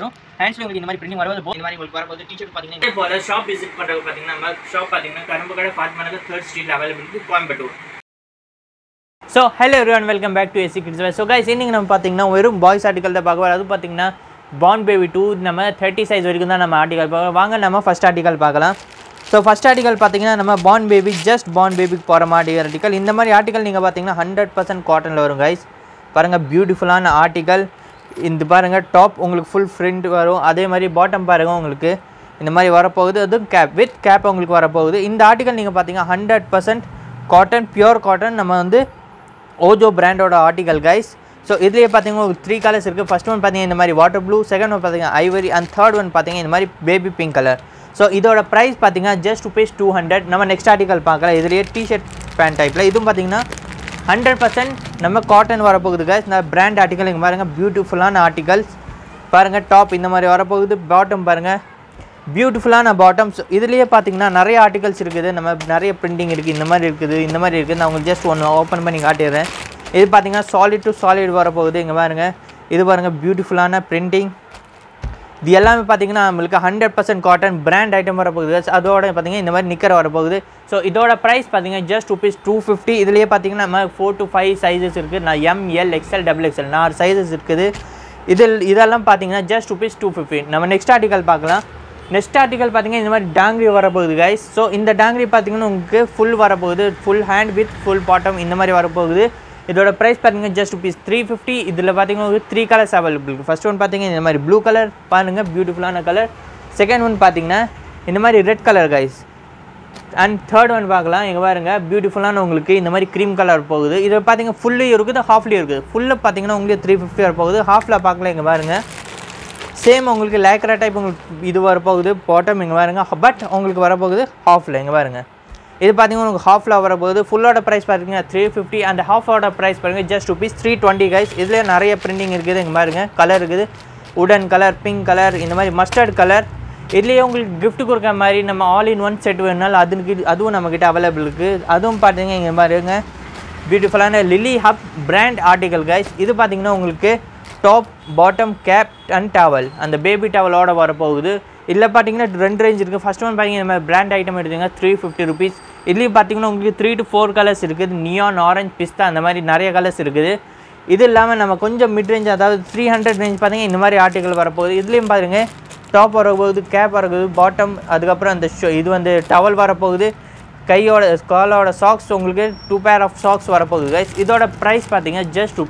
வரட்டும். ஹேண்ட்ஸ்ல உங்களுக்கு இந்த மாதிரி பிரிண்டிங் வரது இந்த மாதிரி உங்களுக்கு வரப்போகுது. டீ-ஷர்ட் பார்த்தீங்கன்னா இதே போல ஷாப் விசிட் பண்ணுறது பார்த்தீங்கன்னா நம்ம ஷாப் பார்த்தீங்கன்னா கரும்பு கடை ஃபாத்திமா நகர் 3rd Street அவைலபிள் இருக்குது Coimbatore. So hello everyone, welcome back to SC kids wear. So guys, இன்னைக்கு நம்ம பார்த்தீங்கன்னா வெறும் பாய்ஸ் ஆர்டிகல் தான் பார்க்க வரோம். அது பார்த்தீங்கன்னா Born Baby 2 நம்ம 30 சைஸ் வரைக்கும் தான் நம்ம ஆர்டிகல் பார்க்கலாம். வாங்க நம்ம ஃபஸ்ட் ஆர்டிகல் பார்க்கலாம். ஸோ ஃபஸ்ட் ஆர்டிகல் பார்த்தீங்கன்னா நம்ம Born Baby ஜஸ்ட் Born Babyக்கு போகிற மாதிரி ஆர்டிகல். இந்த மாதிரி ஆர்டிகல் நீங்கள் பார்த்தீங்கன்னா 100% காட்டனில் வரும் கைஸ். பாருங்கள், பியூட்டிஃபுல்லான ஆர்டிகல். இந்த பாருங்கள், டாப் உங்களுக்கு ஃபுல் ஃப்ரிண்ட் வரும். அதே மாதிரி பாட்டம் பாருங்கள், உங்களுக்கு இந்த மாதிரி வரப்போகுது. அதுவும் கேப் வித் கேப் உங்களுக்கு வரப்போகுது. இந்த ஆர்டிகல் நீங்கள் பார்த்தீங்கன்னா 100% காட்டன், பியூர் காட்டன். நம்ம வந்து ஓஜோ பிராண்டோட ஆர்டிகல் கைஸ். ஸோ இதுலேயே பார்த்தீங்கன்னா உங்களுக்கு 3 கலர்ஸ் இருக்குது. ஃபஸ்ட் ஒன் பார்த்தீங்கன்னா இந்த மாதிரி வாட்டர் ப்ளூ, செகண்ட் ஒன் பார்த்தீங்கன்னா ஐவரி, அண்ட் தேர்ட் ஒன் பார்த்தீங்கன்னா இந்த மாதிரி பேபி பிங்க் கலர். ஸோ இதோட ப்ரைஸ் பார்த்தீங்கன்னா ஜஸ்ட் ₹200. நம்ம நெக்ஸ்ட் ஆர்டிகல் பார்க்கலாம். இதுலேயே டிஷர்ட் பேண்ட் டைப்பில். இதுவும் பார்த்தீங்கன்னா 100% நம்ம காட்டன் வரப்போகுது கைஸ். இந்த பிராண்ட் ஆர்டிகல் இங்கே பாருங்கள், பியூட்டிஃபுல்லான ஆர்டிகல்ஸ் பாருங்கள். டாப் இந்த மாதிரி வரப்போகுது. பாட்டம் பாருங்கள், பியூட்டிஃபுல்லான பாட்டம்ஸ். இதுலேயே பார்த்தீங்கன்னா நிறைய ஆர்டிகல்ஸ் இருக்குது. நம்ம நிறைய பிரிண்டிங் இருக்குது. இந்த மாதிரி இருக்குது, இந்த மாதிரி இருக்குது. நான் உங்களுக்கு ஜஸ்ட் ஒன்று ஓப்பன் பண்ணி காட்டிடுறேன். இது பார்த்தீங்கன்னா சாலிட் டு சாலிட் வரப்போகுது. இங்கே பாருங்கள், இது பாருங்கள், பியூட்டிஃபுல்லான பிரிண்டிங். இது எல்லாமே பார்த்தீங்கன்னா நம்மளுக்கு 100% காட்டன் பிராண்ட் ஐட்டம் வரப்போகுது. அதோட பார்த்தீங்கன்னா இந்த மாதிரி நிக்கர் வரப்போகுது. ஸோ இதோட ப்ரைஸ் பார்த்தீங்கன்னா ஜஸ்ட் ₹250. இதுலேயே பார்த்தீங்கன்னா நம்ம 4 to 5 சைஸஸ் இருக்குது. நான் ML, XL, XXL 4 சைஸஸ் இருக்குது. இதெல்லாம் பார்த்தீங்கன்னா ஜஸ்ட் ₹250. நம்ம நெக்ஸ்ட் ஆர்டிகல் பார்க்கலாம். நெக்ஸ்ட் ஆர்டிகல் பார்த்தீங்கன்னா இந்த மாதிரி டாங்கிரி வரப்போகுது கைஸ். ஸோ இந்த டாங்கிரி பார்த்தீங்கன்னா உங்களுக்கு ஃபுல் வரப்போகுது. Full hand with full bottom இந்த மாதிரி வரப்போகுது. இதோட ப்ரைஸ் பார்த்தீங்கன்னா ஜஸ்ட் ₹350. இதில் பார்த்தீங்கன்னா உங்களுக்கு 3 கலர்ஸ் அவைலபிள் இருக்குது. ஃபஸ்ட் ஒன் பார்த்தீங்கன்னா இந்த மாதிரி ப்ளூ கலர் பாருங்கள், பியூட்டிஃபுல்லான கலர். செகண்ட் ஒன் பார்த்தீங்கன்னா இந்த மாதிரி red colour guys. And third one பார்க்கலாம். இங்கே பாருங்கள், பியூட்டிஃபுல்லான உங்களுக்கு இந்த மாதிரி க்ரீம் கலர் போகுது. இதில் பார்த்தீங்கன்னா ஃபுல்லையும் இருக்குது, ஹாஃப்லேயும் இருக்குது. ஃபுல்லில் பார்த்தீங்கன்னா உங்களுக்கு 350 வரப்போகுது. ஹாஃபில் பார்க்கலாம். இங்கே பாருங்கள், சேம் உங்களுக்கு லேக்ரா டைப் உங்களுக்கு இது வரப்போகுது. பாட்டம் இங்கே பாருங்கள், பட் உங்களுக்கு வரப்போகுது ஹாஃபில். இங்கே பாருங்கள், இது பார்த்தீங்கன்னா உங்களுக்கு ஹாஃபில் வரப்போகுது. ஃபுல்லோட ப்ரைஸ் பார்த்தீங்கன்னா 350. அந்த ஹாஃபோட ப்ரைஸ் பாருங்கள் ஜஸ்ட் ₹320 கைஸ். இதில் நிறைய பிரிண்டிங் இருக்குது. இங்கே பாருங்கள், கலர் இருக்குது, உடன் கலர், பிங்க் கலர், இந்த மாதிரி மஸ்டர்ட் கலர். இதுலேயே உங்களுக்கு கிஃப்ட் கொடுக்குற மாதிரி நம்ம ஆல் இன் ஒன் செட் வேணுனாலும் அதுவும் நம்மக்கிட்ட அவைலபிள் இருக்குது. அதுவும் பார்த்தீங்கன்னா இங்கே பாருங்க, பியூட்டிஃபுல்லான lily hub brand article guys. இது பார்த்தீங்கன்னா உங்களுக்கு top, bottom, cap and towel, அந்த பேபி டவலோட வரப்போகுது. இதில் பார்த்தீங்கன்னா 2 ரேஞ்ச் இருக்குது. ஃபஸ்ட் ஒன் பார்த்தீங்கன்னா இந்த மாதிரி பிராண்ட் ஐட்டம் எடுத்தீங்கன்னா ₹350. இதுலேயும் பார்த்தீங்கன்னா உங்களுக்கு 3 to 4 கலர்ஸ் இருக்குது. நியான், ஆரஞ்ச், பிஸ்தா, அந்த மாதிரி நிறைய கலர்ஸ் இருக்குது. இது இல்லாமல் நம்ம கொஞ்சம் மிட் ரேஞ்ச், அதாவது 300 ரேஞ்ச் பார்த்தீங்கன்னா இந்த மாதிரி ஆர்டிகல் வரப்போகுது. இதுலேயும் பாருங்கள், டாப் வரப்போகுது, கேப் வரப்போகுது, பாட்டம், அதுக்கப்புறம் அந்த இது வந்து டவல் வரப்போகுது. கையோட காலோட சாக்ஸ் உங்களுக்கு 2 pair ஆஃப் சாக்ஸ் வரப்போகுது கைஸ். இதோட ப்ரைஸ் பார்த்தீங்கன்னா ஜஸ்ட்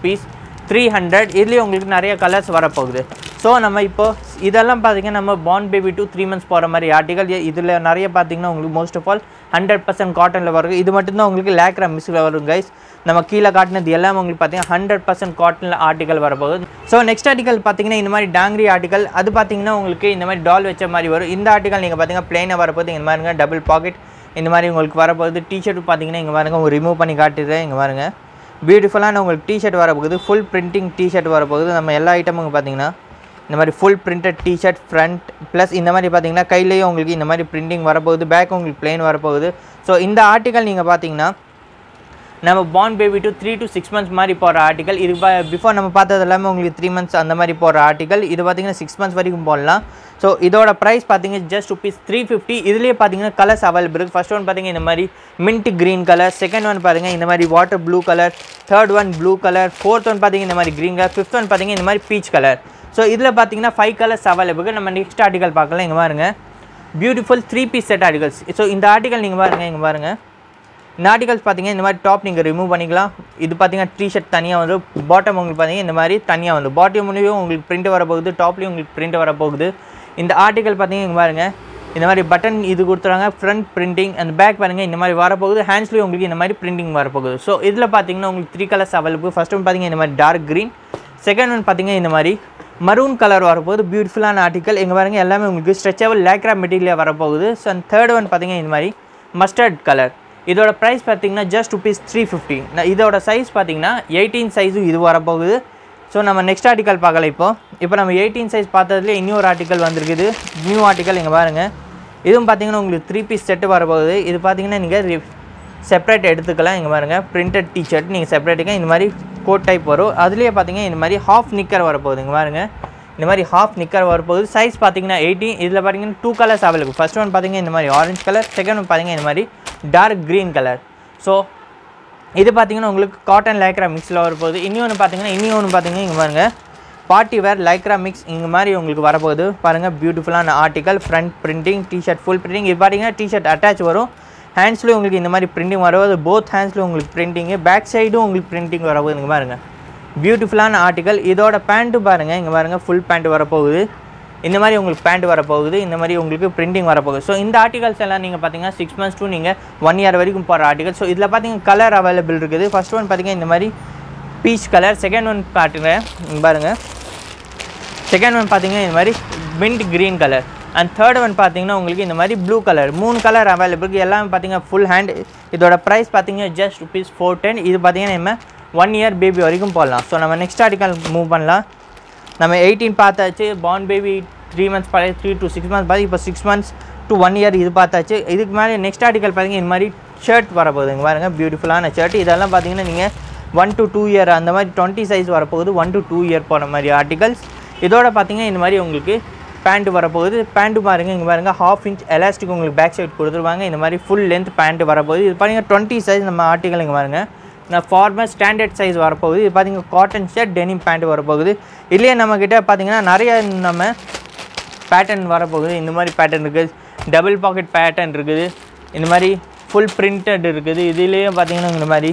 ₹300. இதுலேயும் உங்களுக்கு நிறைய கலர்ஸ் வரப்போகுது. ஸோ நம்ம இப்போது இதெல்லாம் பார்த்தீங்கன்னா நம்ம Born Baby 2 3 months போகிற மாதிரி ஆர்டிகல். இதில் நிறைய பார்த்தீங்கன்னா உங்களுக்கு மோஸ்ட் ஆஃப் ஆல் 100% காட்டனில் வரும். இது மட்டும்தான் உங்களுக்கு லேக்ரா மிஸ்ஸில் வரும் கைஸ். நம்ம கீழே காட்டினது எல்லாமே உங்களுக்கு பார்த்தீங்கன்னா 100% காட்டனில் ஆர்டிகல் வரப்போகுது. ஸோ நெக்ஸ்ட் ஆர்டிகல் பார்த்தீங்கன்னா இந்த மாதிரி டாங்கிரி ஆர்டிகல். அது பார்த்தீங்கன்னா உங்களுக்கு இந்த மாதிரி டால் வச்ச மாதிரி வரும். இந்த ஆர்டிகல் நீங்கள் பார்த்தீங்கன்னா பிளைனாக வரப்போகுது. இந்த மாதிரிங்க டபுள் பாக்கெட் இந்த மாதிரி உங்களுக்கு வரப்போகுது. டிஷர்ட் பார்த்தீங்கன்னா இங்கே பாருங்கள், உங்களுக்கு ரிமூவ் பண்ணி காட்டுறேன். இங்கே பாருங்கள், பியூட்டிஃபுல்லான உங்களுக்கு டிஷர்ட் வரப்போகுது. ஃபுல் பிரிண்டிங் டிஷர்ட் வரப்போகுது. நம்ம எல்லா ஐட்டமும் பார்த்தீங்கன்னா இந்த மாதிரி full printed T shirt front plus இந்த மாதிரி பார்த்தீங்கன்னா கையிலேயும் உங்களுக்கு இந்த மாதிரி பிரிண்டிங் வரப்போகுது. பேக் உங்களுக்கு பிளெயின் வரப்போகுது. ஸோ இந்த ஆர்டிகல் நீங்கள் பார்த்தீங்கன்னா நம்ம Born Baby 2 3 to 6 months மாதிரி போகிற ஆர்டிகல். இது பிஃபோர் நம்ம பார்த்தது எல்லாமே உங்களுக்கு 3 months அந்த மாதிரி போகிற ஆர்டிகல். இது பார்த்தீங்கன்னா 6 months வரைக்கும் போடலாம். ஸோ இதோட ப்ரைஸ் பார்த்தீங்கன்னா ஜஸ்ட் ₹350. இதுலேயே பார்த்தீங்கன்னா கலர்ஸ் அவைலபிள் இருக்குது. ஃபஸ்ட் ஒன் பார்த்தீங்கன்னா இந்த மாதிரி mint green colour, second one பார்த்தீங்கன்னா இந்த மாதிரி water blue colour, third one blue colour, fourth one பார்த்தீங்கன்னா இந்த மாதிரி க்ரீன் கலர், ஃபிஃப்த் ஒன் பார்த்தீங்கன்னா இந்த மாதிரி பீச் கலர். ஸோ இதில் பார்த்தீங்கன்னா 5 கலர்ஸ் அவைலபிள். நம்ம நெக்ஸ்ட் ஆர்டிகல் பார்க்கலாம். இங்கே பாருங்கள், beautiful 3 piece set articles. So இந்த ஆர்டிகல் நீங்கள் பாருங்கள், இங்கே பாருங்கள், இந்த ஆர்டிகல்ஸ் பார்த்தீங்கன்னா இந்த மாதிரி டாப் நீங்கள் ரிமூவ் பண்ணிக்கலாம். இது பார்த்தீங்கன்னா டிஷர்ட் தனியாக வந்து, பாட்டம் உங்களுக்கு பார்த்தீங்கன்னா இந்த மாதிரி தனியாக வந்து, பாட்டம்லேயும் உங்களுக்கு பிரிண்ட் வரப்போகுது, டாப்லேயும் உங்களுக்கு பிரிண்ட் வரப்போகுது. இந்த ஆர்டிகல் பார்த்தீங்கன்னா இங்கே பாருங்கள், இந்த மாதிரி பட்டன் இது கொடுத்துறாங்க, ஃப்ரண்ட் பிரிண்டிங், அந்த பேக் பாருங்கள் இந்த மாதிரி வரப்போகுது. ஹேண்ட்ஸ்லேயும் உங்களுக்கு இந்த மாதிரி பிரிண்டிங் வரப்போகுது. ஸோ இதில் பார்த்தீங்கன்னா உங்களுக்கு 3 கலர்ஸ் அவைலபிள். ஃபஸ்ட் ஒன் பார்த்தீங்கன்னா இந்த மாதிரி டார்க் க்ரீன், செகண்ட் ஒன் பார்த்தீங்கன்னா இந்த மாதிரி மரூன் கலர் வரப்போகுது. பியூட்டிஃபுல்லான ஆர்டிகல். எங்கே பாருங்கள், எல்லாமே உங்களுக்கு ஸ்ட்ரெச்சபிள் லேக்ரா மெட்டீரியல் வரப்போகுது. ஸோ அண்ட் தேர்ட் ஒன் பார்த்தீங்கன்னா இந்த மாதிரி மஸ்டர்ட் கலர். இதோட ப்ரைஸ் பார்த்தீங்கன்னா ஜஸ்ட் ₹350. இதோட சைஸ் பார்த்தீங்கன்னா 18 சைஸும் இது வரப்போகுது. ஸோ நம்ம நெக்ஸ்ட் ஆர்டிகல் பார்க்கலாம். இப்போ நம்ம 18 சைஸ் பார்த்ததுலேயே இன்னொரு ஆர்டிகல் வந்திருக்குது, நியூ ஆர்டிகல். இங்கே பாருங்கள், இதுவும் பார்த்தீங்கன்னா உங்களுக்கு 3 piece செட்டு வரப்போகுது. இது பார்த்தீங்கன்னா நீங்கள் செப்பரேட் எடுத்துக்கலாம். இங்கே பாருங்கள், பிரிண்டட் டிஷர்ட் நீங்கள் செப்பரேட்டுங்க இந்த மாதிரி கோட் டைப் வரும். அதுலேயே பார்த்தீங்கன்னா இந்த மாதிரி ஹாஃப் நிக்கர் வரப்போகுது. இங்கே பாருங்கள், இந்த மாதிரி ஹாஃப் நிக்கர் வரப்போகுது. சைஸ் பார்த்தீங்கன்னா 18. இதில் பார்த்தீங்கன்னா 2 கலர்ஸ் அவைலபிள். ஃபர்ஸ்ட் ஒன் பார்த்தீங்கன்னா இந்த மாதிரி ஆரஞ்சு கலர், செகண்ட் ஒன் பார்த்தீங்கன்னா இந்த மாதிரி டார்க் க்ரீன் கலர். ஸோ இது பார்த்தீங்கன்னா உங்களுக்கு காட்டன் லைக்ரா மிக்ஸில் வரப்போகுது. இன்னொன்று பார்த்தீங்கன்னா இங்கே பாருங்கள் பார்ட்டி வேர் லைக்ரா மிக்ஸ் இங்கே மாதிரி உங்களுக்கு வரப்போகுது. பாருங்கள் பியூட்டிஃபுல்லான article, front printing, T shirt full printing. இது பார்த்தீங்கன்னா டிஷர்ட் அட்டாச் வரும். ஹேண்ட்ஸ்லேயும் உங்களுக்கு இந்த மாதிரி பிரிண்டிங் வரப்போகுது. போத் ஹேண்ட்ஸ்லேயும் உங்களுக்கு பிரிண்டிங்கு, பேக் சைடும் உங்களுக்கு பிரிண்டிங் வரப்போகுது. இங்கே பாருங்கள் பியூட்டிஃபுல்லான ஆர்டிக்கல். இதோட பேண்ட்டு பாருங்கள், இங்கே பாருங்கள் ஃபுல் பேண்ட் வரப்போகுது. இந்த மாதிரி உங்களுக்கு பேண்ட் வரப்போகுது. இந்த மாதிரி உங்களுக்கு பிரிண்டிங் வரப்போகுது. ஸோ இந்த ஆர்டிகல்ஸ் எல்லாம் நீங்கள் பார்த்தீங்கன்னா 6 months to நீங்கள் 1 year வரைக்கும் போகிற ஆர்டிகல். ஸோ இதில் பார்த்தீங்கன்னா கலர் அவைலபிள் இருக்குது. ஃபர்ஸ்ட் ஒன் பார்த்தீங்கன்னா இந்த மாதிரி பீச் கலர், செகண்ட் ஒன் பாருங்கள் இங்கே பாருங்கள், செகண்ட் ஒன் பார்த்தீங்கன்னா இந்த மாதிரி mint green colour, and third one பார்த்தீங்கன்னா உங்களுக்கு இந்த மாதிரி ப்ளூ கலர். 3 colour available. எல்லாமே பார்த்தீங்கன்னா ஃபுல் ஹேண்ட். இதோட ப்ரைஸ் பார்த்தீங்கன்னா ஜஸ்ட் ₹410. இது பார்த்தீங்கன்னா நம்ம 1 year பேபி வரைக்கும் போடலாம். ஸோ நம்ம நெக்ஸ்ட் ஆர்டிக்கல் மூவ் பண்ணலாம். நம்ம 18 பார்த்தாச்சு, born baby 3 months 3 to 6 months பார்த்து, இப்போ 6 months to 1 year இது பார்த்தாச்சு. இதுக்கு மேலே நெக்ஸ்ட் ஆர்டிக்கல் பார்த்தீங்கன்னா இந்த மாதிரி ஷர்ட் வரப்போகுது. இங்கே பாருங்கள் பியூட்டிஃபுல்லான ஷர்ட். இதெல்லாம் பார்த்தீங்கன்னா நீங்கள் 1 to 2 year அந்த மாதிரி 20 சைஸ் வரப்போகுது. 1 to 2 year போகிற மாதிரி ஆர்டிகல்ஸ். இதோட பார்த்தீங்கன்னா இந்த மாதிரி உங்களுக்கு பேண்ட் வரப்போகுது. பேண்ட்டு பாருங்கள், இங்கே பாருங்கள் ½ inch எலாஸ்டிக் உங்களுக்கு பேக் சைட் கொடுத்துருவாங்க. இந்த மாதிரி ஃபுல் லென்த் பேண்ட் வரப்போகுது. இது பார்த்தீங்கன்னா 20 சைஸ் நம்ம ஆர்டிக்கல். இங்கே பாருங்கள் நான் ஃபார்மல் ஸ்டாண்டர்ட் சைஸ் வரப்போகுது. இது பார்த்தீங்கன்னா காட்டன் ஷர்ட் டெனிம் பேண்ட் வரப்போகுது. இதுலேயே நம்மக்கிட்ட பார்த்தீங்கன்னா நிறைய நம்ம பேட்டர்ன் வரப்போகுது. இந்த மாதிரி பேட்டர்ன் இருக்குது, டபுள் பாக்கெட் பேட்டர்ன் இருக்குது, இந்த மாதிரி ஃபுல் பிரிண்டட் இருக்குது. இதுலேயே பார்த்தீங்கன்னா இந்த மாதிரி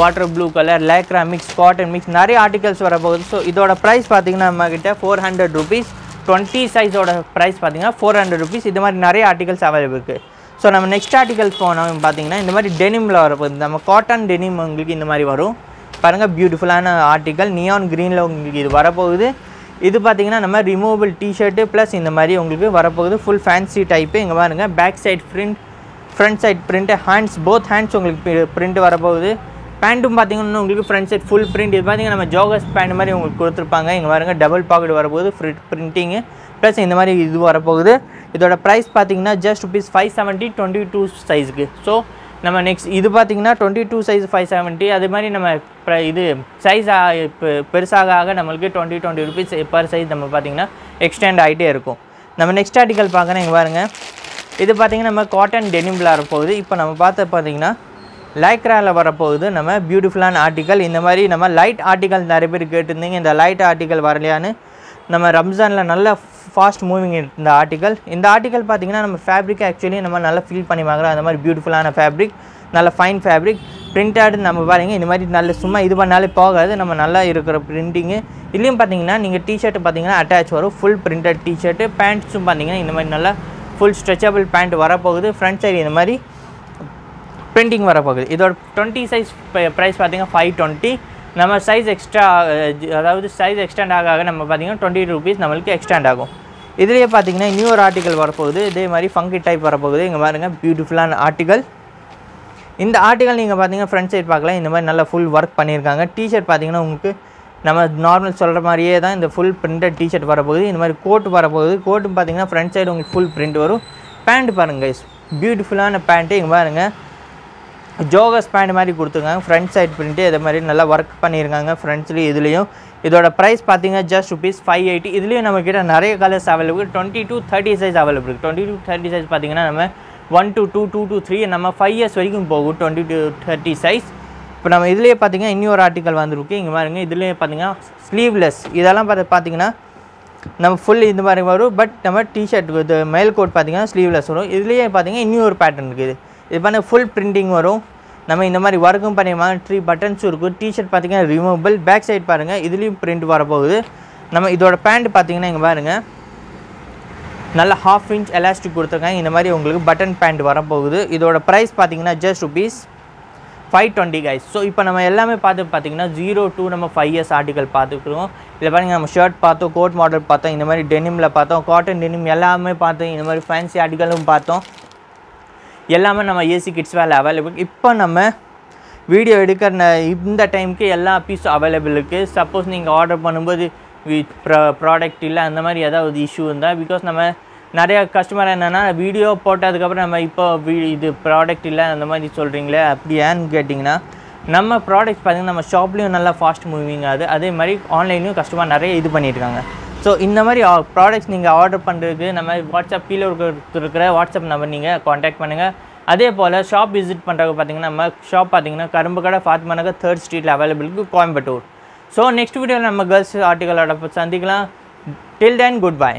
water blue colour, Lycra mix, cotton mix, நிறைய ஆர்டிகல்ஸ் வரப்போகுது. ஸோ இதோட ப்ரைஸ் பார்த்தீங்கன்னா நம்மக்கிட்ட ₹400. 20 சைஸோட ப்ரைஸ் பார்த்தீங்கன்னா ₹400. இது மாதிரி நிறைய ஆர்டிகல்ஸ் அவைலபிள் இருக்குது. ஸோ நம்ம நெக்ஸ்ட் ஆர்டிகல்ஸ் போனோம் பார்த்தீங்கன்னா இந்த மாதிரி டெனிமில் வரப்போகுது. நம்ம காட்டன் டெனிம் உங்களுக்கு இந்த மாதிரி வரும். பாருங்கள் பியூட்டிஃபுல்லான ஆர்டிக்கல், நியான் க்ரீனில் உங்களுக்கு இது வரப்போகுது. இது பார்த்தீங்கன்னா நம்ம ரிமூவபிள் டிஷர்ட்டு ப்ளஸ் இந்த மாதிரி உங்களுக்கு வரப்போகுது. Full fancy type. இங்கே பாருங்கள் back side front side print, hands both hands உங்களுக்கு பிரிண்ட் வரப்போகுது. பேண்ட்டும் பார்த்தீங்கன்னா உங்களுக்கு ஃப்ரண்ட் சைட் ஃபுல் பிரிண்ட். இது பார்த்தீங்கன்னா நம்ம ஜோகர்ஸ் பேண்ட் மாதிரி உங்களுக்கு கொடுத்துருப்பாங்க. இங்கே பாருங்கள் டபுள் பாக்கெட் வரப்போகுது, பிரிண்டிங்கு ப்ளஸ் இந்த மாதிரி இது வரப்போகுது. இதோட ப்ரைஸ் பார்த்தீங்கன்னா ஜஸ்ட் ₹570 22 சைஸுக்கு. ஸோ நம்ம நெக்ஸ்ட் இது பார்த்தீங்கன்னா 22 சைஸ் 570. அது மாதிரி நம்ம இது சைஸ் பெருசாக ஆக நம்மளுக்கு ₹20 பர் சைஸ் நம்ம பார்த்தீங்கன்னா எக்ஸ்டெண்ட் ஆகிட்டே இருக்கும். நம்ம நெக்ஸ்ட் ஆர்டிக்கல் பார்க்குறேன். இங்கே பாருங்கள் இது பார்த்தீங்கன்னா நம்ம காட்டன் டெனிமில் வரப்போகுது. இப்போ நம்ம பார்த்தீங்கன்னா லைக்ராவில் வரப்போகுது. நம்ம பியூட்டிஃபுல்லான ஆர்டிக்கல். இந்த மாதிரி நம்ம லைட் ஆர்டிக்கல் நிறைய பேர் கேட்டிருந்தீங்க. இந்த லைட் ஆர்டிக்கல் வரலையான்னு. நம்ம ரம்ஜானில் நல்ல ஃபாஸ்ட் மூவிங் இந்த ஆர்டிக்கல். இந்த ஆர்டிக்கல் பார்த்தீங்கன்னா நம்ம ஃபேப்ரிக் ஆக்சுவலி நம்ம நல்லா ஃபீல் பண்ணி வாங்குறோம். அந்த மாதிரி பியூட்டிஃபுல்லான ஃபேப்ரிக், நல்ல ஃபைன் ஃபேப்ரிக், பிரிண்டட். நம்ம பாருங்கள் இந்த மாதிரி நல்ல சும்மா இது பண்ணாலே போகாது. நம்ம நல்லா இருக்கிற பிரிண்டிங்கு. இதுலேயும் பார்த்தீங்கன்னா நீங்கள் டிஷர்ட்டு பார்த்தீங்கன்னா அட்டாச் வரும். Full printed T shirt. பேண்ட்ஸும் பார்த்தீங்கன்னா இந்த மாதிரி நல்லா ஃபுல் ஸ்ட்ரெச்சபிள் பேண்ட் வரப்போகுது. ஃப்ரண்ட் சைடு இந்த மாதிரி பிரிண்டிங் வரப்போகுது. இதோட 20 சைஸ் ப்ரைஸ் பார்த்தீங்கன்னா ₹520. நம்ம சைஸ் எக்ஸ்ட்ரா அதாவது சைஸ் எக்ஸ்டெண்ட் ஆக நம்ம பார்த்தீங்கன்னா ₹20 நம்மளுக்கு எக்ஸ்டெண்ட் ஆகும். இதுலேயே பார்த்தீங்கன்னா இன்னொரு ஆர்டிக்கல் வரப்போகுது. இதே மாதிரி ஃபங்கி டைப் வரப்போகுது. இங்கே பாருங்கள் பியூட்டிஃபுல்லான ஆர்டிக்கல். இந்த ஆர்டிக்கல் நீங்கள் பார்த்தீங்கன்னா ஃப்ரண்ட் சைட் பார்க்கலாம். இந்த மாதிரி நல்லா ஃபுல் ஒர்க் பண்ணியிருக்காங்க. டிஷர்ட் பார்த்தீங்கன்னா உங்களுக்கு நம்ம நார்மல் சொல்கிற மாதிரியே தான் இந்த ஃபுல் பிரிண்டட் டிஷர்ட் வரப்போகுது. இந்த மாதிரி கோட் வரப்போகுது. கோட்டும் பார்த்தீங்கன்னா ஃப்ரண்ட் சைடு உங்களுக்கு ஃபுல் பிரிண்ட் வரும். பேண்ட் பாருங்கள் கைஸ், பியூட்டிஃபுல்லான பேண்ட்டு. இங்கே பாருங்கள் ஜோகர்ஸ் பேண்ட் மாதிரி கொடுத்துருக்காங்க. ஃப்ரண்ட் சைட் பிரிண்ட்டு இதே மாதிரி நல்லா ஒர்க் பண்ணியிருக்காங்க ஃப்ரண்ட்ஸ்லேயும் இதுலேயும். இதோட ப்ரைஸ் பார்த்தீங்கன்னா ஜஸ்ட் ₹580. இதுலேயும் நம்மக்கிட்ட நிறைய colours available. 20 to 30 size available. 20 to 30 size பார்த்தீங்கன்னா நம்ம 1 to 2, 2 to 3 நம்ம 5 years வரைக்கும் போகும். 20 to 30 சைஸ். இப்போ நம்ம இதுலேயே பார்த்தீங்கன்னா இன்னொரு ஆர்டிக்கல் வந்துருக்கு. இங்கே பாருங்கள் இதுலேயே பார்த்தீங்கன்னா ஸ்லீவ்லெஸ். இதெல்லாம் பார்த்தீங்கன்னா நம்ம ஃபுல் இந்த மாதிரி வரும். பட் நம்ம டிஷர்ட் இது மேல் கோட் பார்த்தீங்கன்னா ஸ்லீவ்லெஸ் வரும். இதுலேயே பார்த்தீங்கன்னா இன்னொரு பேட்டர்ன் இருக்குது. இது பண்ண ஃபுல் பிரிண்டிங் வரும். நம்ம இந்த மாதிரி ஒர்க்கும் பண்ணிடுவாங்க. 3 buttons இருக்கும். டிஷர்ட் பார்த்தீங்கன்னா ரிமூவபிள். பேக் சைட் பாருங்கள் இதுலேயும் பிரிண்ட் வரப்போகுது. நம்ம இதோட பேண்ட் பார்த்தீங்கன்னா இங்கே பாருங்கள் நல்லா ½ inch எலாஸ்டிக் கொடுத்துருக்காங்க. இந்த மாதிரி உங்களுக்கு பட்டன் பேண்ட் வரப்போகுது. இதோட ப்ரைஸ் பார்த்தீங்கன்னா ஜஸ்ட் ₹520 கைஸ். ஸோ இப்போ நம்ம எல்லாமே பார்த்தீங்கன்னா 0 to நம்ம 5 years ஆர்டிக்கல் பார்த்துக்கிறோம். இதில் பாருங்கள் நம்ம ஷர்ட் பார்த்தோம், கோட் மாடல் பார்த்தோம், இந்த மாதிரி டெனிமில் பார்த்தோம், காட்டன் டெனிம் எல்லாமே பார்த்தோம், இந்த மாதிரி ஃபேன்சி ஆர்டிக்கலும் பார்த்தோம். எல்லாமே நம்ம ஏசி கிட்ஸ் வேலை அவைலபிள். இப்போ நம்ம வீடியோ எடுக்கிற இந்த டைமுக்கு எல்லா பீஸும் அவைலபிள் இருக்குது. சப்போஸ் நீங்கள் ஆர்டர் பண்ணும்போது ப்ராடக்ட் இல்லை அந்த மாதிரி ஏதாவது இஷ்யூ இருந்தால், பிகாஸ் நம்ம நிறைய கஸ்டமர் என்னென்னா வீடியோ போட்டதுக்கப்புறம் நம்ம இப்போ இது ப்ராடக்ட் இல்லை அந்த மாதிரி சொல்கிறீங்களே அப்படி ஏன்னு கேட்டிங்கன்னா, நம்ம ப்ராடக்ட்ஸ் பார்த்திங்கன்னா நம்ம ஷாப்லேயும் நல்லா ஃபாஸ்ட் மூவிங் ஆகுது, அதே மாதிரி ஆன்லைன்லையும் கஸ்டமர் நிறைய இது பண்ணியிருக்காங்க. ஸோ இந்த மாதிரி ப்ராடக்ட்ஸ் நீங்கள் ஆர்டர் பண்ணுறதுக்கு நம்ம வாட்ஸ்அப் கீழே இருக்கிற வாட்ஸ்அப் நம்பர் நீங்கள் காண்டாக்ட் பண்ணுங்கள். அதே போல் ஷாப் விசிட் பண்ணுறதுக்கு பார்த்திங்கன்னா நம்ம ஷாப் பார்த்திங்கன்னா கரும்பு கடை ஃபாத்திமா நகர் 3rd ஸ்ட்ரீட்டில் அவைலபிள் இருக்குது, கோயம்புத்தூர். ஸோ நெக்ஸ்ட் வீடியோவில் நம்ம கேர்ள்ஸ் ஆர்டிக்கலோட சந்திக்கலாம். டில் தென் குட் பை.